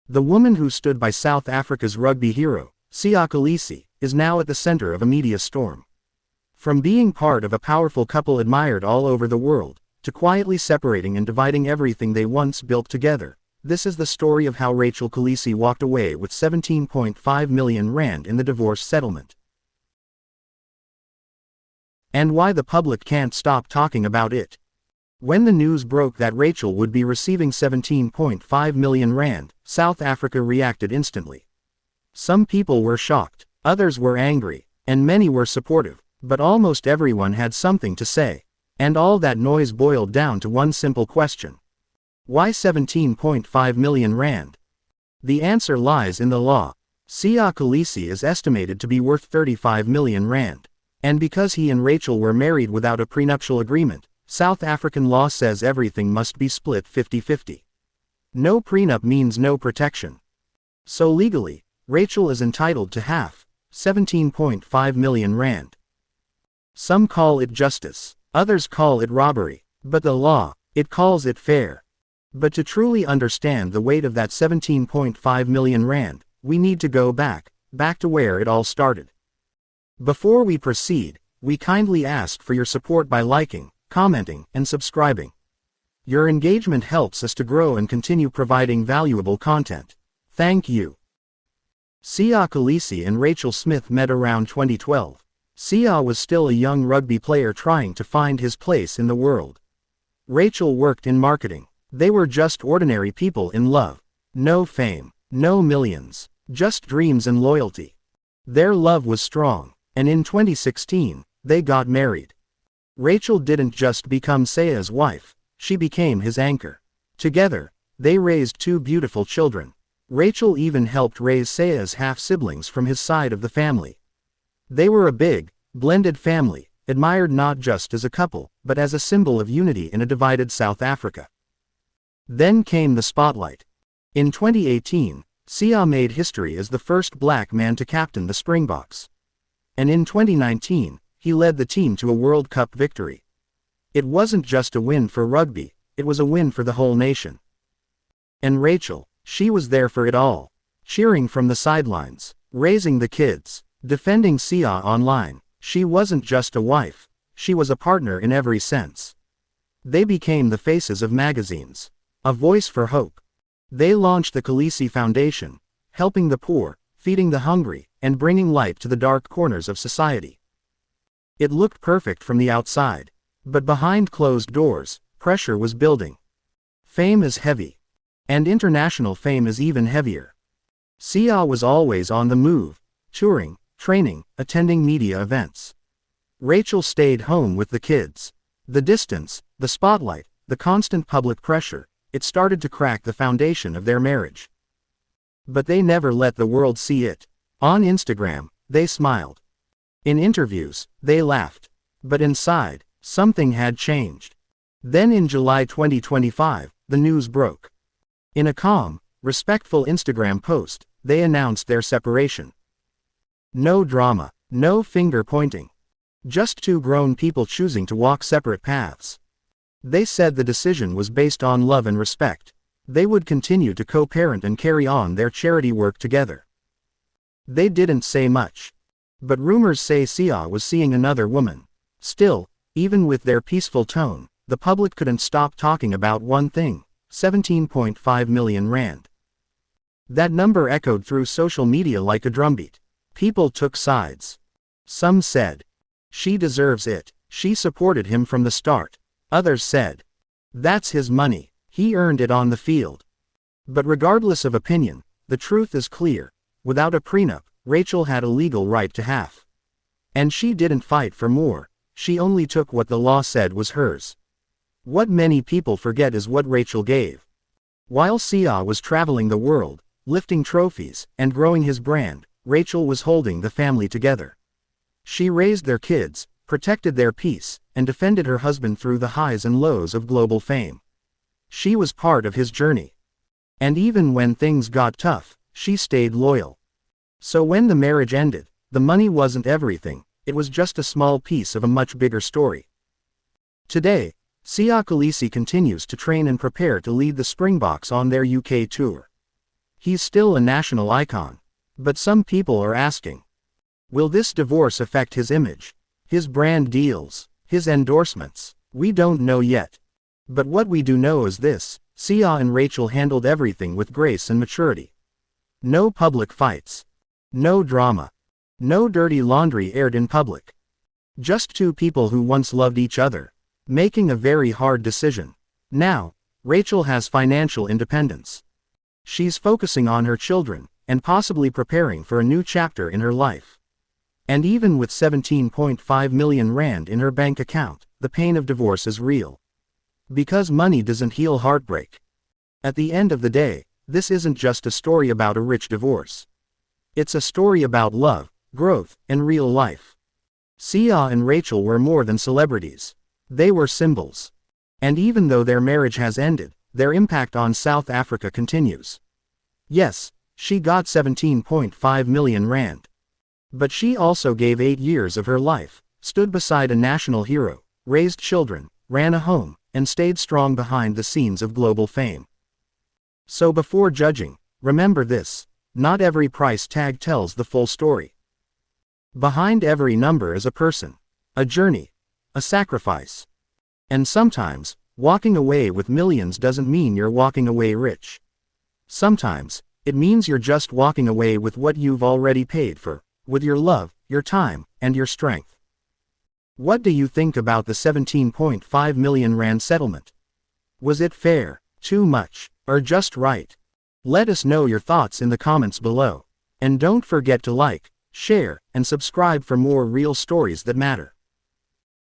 The woman who stood by South Africa's rugby hero, Seyaa Kolisi, is now at the center of a media storm. From being part of a powerful couple admired all over the world, to quietly separating and dividing everything they once built together, this is the story of how Rachel Kolisi walked away with 17.5 million rand in the divorce settlement. And why the public can't stop talking about it. When the news broke that Rachel would be receiving 17.5 million rand, South Africa reacted instantly. Some people were shocked, others were angry, and many were supportive, but almost everyone had something to say. And all that noise boiled down to one simple question. Why 17.5 million rand? The answer lies in the law. Seyaa Kolisi is estimated to be worth 35 million rand. And because he and Rachel were married without a prenuptial agreement, South African law says everything must be split 50-50. No prenup means no protection. So legally, Rachel is entitled to half, 17.5 million rand. Some call it justice, others call it robbery, but the law, it calls it fair. But to truly understand the weight of that 17.5 million rand, we need to go back to where it all started. Before we proceed, we kindly ask for your support by liking, commenting, and subscribing. Your engagement helps us to grow and continue providing valuable content. Thank you. Seyaa Kolisi and Rachel Smith met around 2012. Seyaa was still a young rugby player trying to find his place in the world. Rachel worked in marketing. They were just ordinary people in love. No fame, no millions, just dreams and loyalty. Their love was strong, and in 2016, they got married. Rachel didn't just become Seya's wife, she became his anchor. Together, they raised two beautiful children. Rachel even helped raise Seya's half-siblings from his side of the family. They were a big, blended family, admired not just as a couple, but as a symbol of unity in a divided South Africa. Then came the spotlight. In 2018, Seyaa made history as the first black man to captain the Springboks. And in 2019, he led the team to a World Cup victory. It wasn't just a win for rugby, it was a win for the whole nation. And Rachel, she was there for it all. Cheering from the sidelines, raising the kids, defending Seyaa online. She wasn't just a wife, she was a partner in every sense. They became the faces of magazines. A voice for hope. They launched the Kolisi Foundation, helping the poor, feeding the hungry, and bringing light to the dark corners of society. It looked perfect from the outside, but behind closed doors, pressure was building. Fame is heavy. And international fame is even heavier. Seyaa was always on the move, touring, training, attending media events. Rachel stayed home with the kids. The distance, the spotlight, the constant public pressure, it started to crack the foundation of their marriage. But they never let the world see it. On Instagram, they smiled. In interviews, they laughed. But inside, something had changed. Then in July 2025, the news broke. In a calm, respectful Instagram post, they announced their separation. No drama, no finger pointing. Just two grown people choosing to walk separate paths. They said the decision was based on love and respect. They would continue to co-parent and carry on their charity work together. They didn't say much. But rumors say Seyaa was seeing another woman. Still, even with their peaceful tone, the public couldn't stop talking about one thing: 17.5 million rand. That number echoed through social media like a drumbeat. People took sides. Some said, she deserves it, she supported him from the start. Others said, that's his money, he earned it on the field. But regardless of opinion, the truth is clear. Without a prenup, Rachel had a legal right to half. And she didn't fight for more, she only took what the law said was hers. What many people forget is what Rachel gave. While Seyaa was traveling the world, lifting trophies, and growing his brand, Rachel was holding the family together. She raised their kids, protected their peace, and defended her husband through the highs and lows of global fame. She was part of his journey. And even when things got tough, she stayed loyal. So when the marriage ended, the money wasn't everything, it was just a small piece of a much bigger story. Today, Seyaa Kolisi continues to train and prepare to lead the Springboks on their UK tour. He's still a national icon. But some people are asking, will this divorce affect his image, his brand deals, his endorsements? We don't know yet. But what we do know is this: Seyaa and Rachel handled everything with grace and maturity. No public fights. No drama. No dirty laundry aired in public. Just two people who once loved each other, making a very hard decision. Now, Rachel has financial independence. She's focusing on her children, and possibly preparing for a new chapter in her life. And even with 17.5 million rand in her bank account, the pain of divorce is real. Because money doesn't heal heartbreak. At the end of the day, this isn't just a story about a rich divorce. It's a story about love, growth, and real life. Seyaa and Rachel were more than celebrities. They were symbols. And even though their marriage has ended, their impact on South Africa continues. Yes, she got 17.5 million rand. But she also gave 8 years of her life, stood beside a national hero, raised children, ran a home, and stayed strong behind the scenes of global fame. So before judging, remember this: not every price tag tells the full story. Behind every number is a person, a journey, a sacrifice. And sometimes, walking away with millions doesn't mean you're walking away rich. Sometimes, it means you're just walking away with what you've already paid for, with your love, your time, and your strength. What do you think about the 17.5 million rand settlement? Was it fair, too much, or just right? Let us know your thoughts in the comments below. And don't forget to like, share, and subscribe for more real stories that matter.